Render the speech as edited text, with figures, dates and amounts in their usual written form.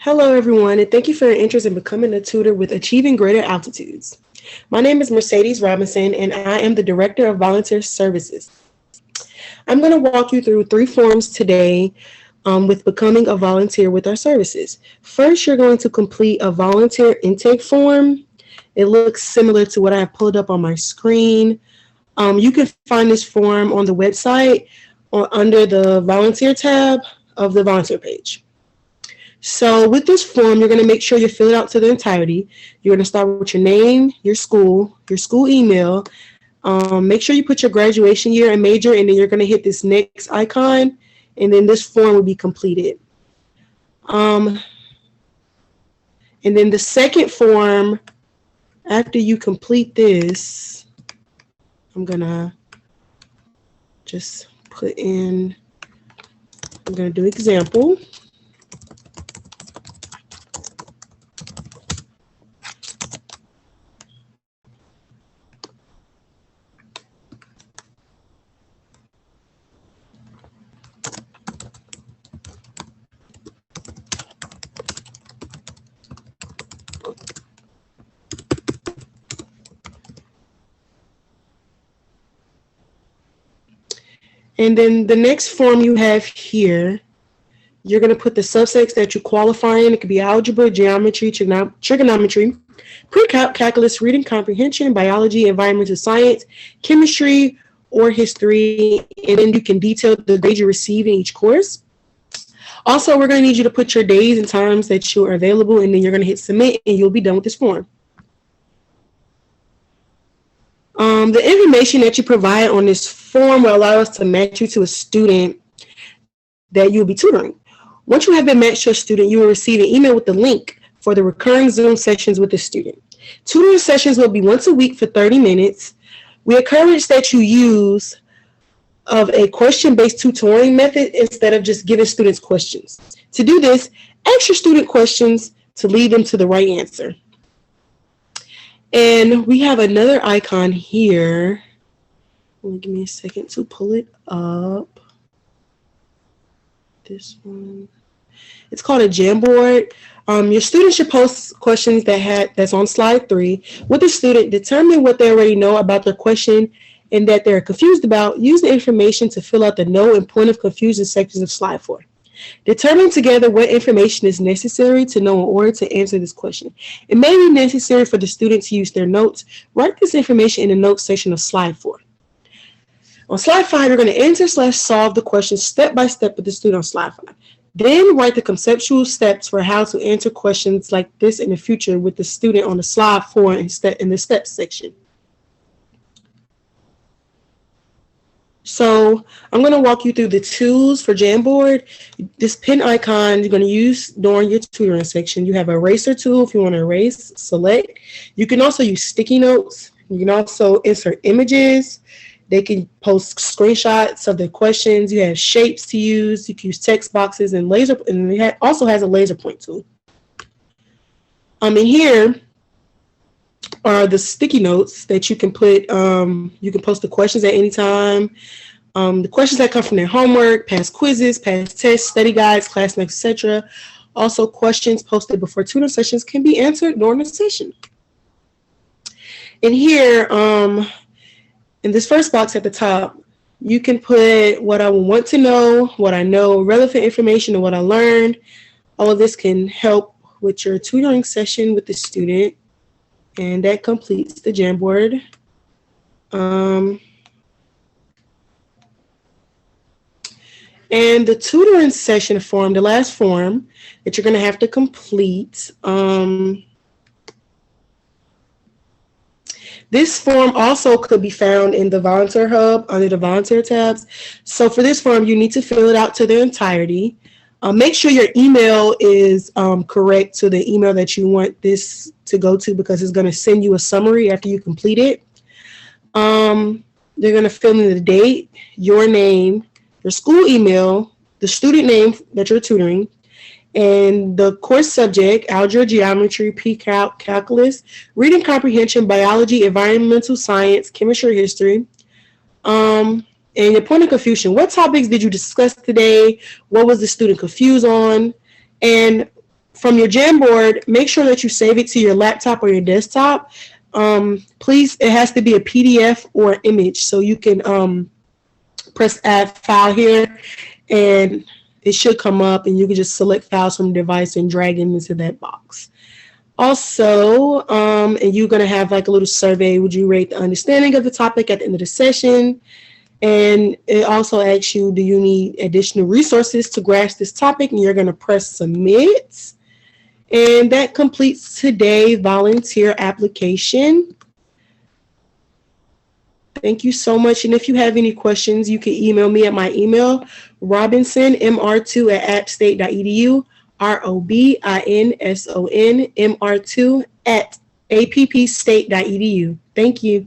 Hello, everyone, and thank you for your interest in becoming a tutor with Achieving Greater Altitudes. My name is Mercedes Robinson, and I am the Director of Volunteer Services. I'm going to walk you through three forms today with becoming a volunteer with our services. First, you're going to complete a volunteer intake form. It looks similar to what I have pulled up on my screen. You can find this form on the website or under the volunteer tab of the volunteer page. So with this form, you're going to make sure you fill it out to the entirety. You're going to start with your name, your school email. Make sure you put your graduation year and major, and then you're going to hit this next icon, and then this form will be completed. And then the second form, after you complete this, I'm going to just put in, I'm going to do example. And then the next form you have here, you're going to put the subjects that you qualify in. It could be algebra, geometry, trigonometry, pre-calc, calculus, reading comprehension, biology, environmental science, chemistry, or history. And then you can detail the grades you receive in each course. Also, we're going to need you to put your days and times that you are available, and then you're going to hit submit, and you'll be done with this form. The information that you provide on this form will allow us to match you to a student that you'll be tutoring. Once you have been matched to a student, you will receive an email with the link for the recurring Zoom sessions with the student. Tutoring sessions will be once a week for 30 minutes. We encourage that you use of a question-based tutoring method instead of just giving students questions. To do this, ask your student questions to lead them to the right answer. And we have another icon here. Give me a second to pull it up. This one. It's called a Jamboard. Your student should post questions that's on slide 3. With the student, determine what they already know about their question and that they're confused about. Use the information to fill out the know and point of confusion sections of slide 4. Determine together what information is necessary to know in order to answer this question. It may be necessary for the student to use their notes. Write this information in the notes section of slide 4. On slide 5, you're going to answer/solve the question step by step with the student on slide 5. Then write the conceptual steps for how to answer questions like this in the future with the student on the slide 4 in the steps section. So I'm going to walk you through the tools for Jamboard. This pen icon you're going to use during your tutoring section. You have an eraser tool if you want to erase, select. You can also use sticky notes. You can also insert images. They can post screenshots of the questions. You have shapes to use. You can use text boxes and it also has a laser point tool. In here are the sticky notes that you can put. You can post the questions at any time. The questions that come from their homework, past quizzes, past tests, study guides, class notes, etc. Also, questions posted before tutor sessions can be answered during the session. In here, in this first box at the top, you can put what I want to know, what I know, relevant information, and what I learned. All of this can help with your tutoring session with the student. And that completes the Jamboard. And the tutoring session form, the last form that you're going to have to complete. This form also could be found in the Volunteer Hub under the Volunteer tabs. So for this form, you need to fill it out to the entirety. Make sure your email is correct to the email that you want this to go to, because it's going to send you a summary after you complete it. They're going to fill in the date, your name, your school email, the student name that you're tutoring, and the course subject, algebra, geometry, pre-calc, calculus, reading comprehension, biology, environmental science, chemistry, history. And your point of confusion. What topics did you discuss today? What was the student confused on? And from your Jamboard, make sure that you save it to your laptop or your desktop. Please, it has to be a PDF or an image, so you can press add file here, and it should come up, and you can just select files from the device and drag them into that box. Also, and you're going to have like a little survey. Would you rate the understanding of the topic at the end of the session? And it also asks you, do you need additional resources to grasp this topic? And you're going to press submit. And that completes today's volunteer application. Thank you so much. And if you have any questions, you can email me at my email, robinsonmr2@appstate.edu, ROBINSONMR2@appstate.edu. Thank you.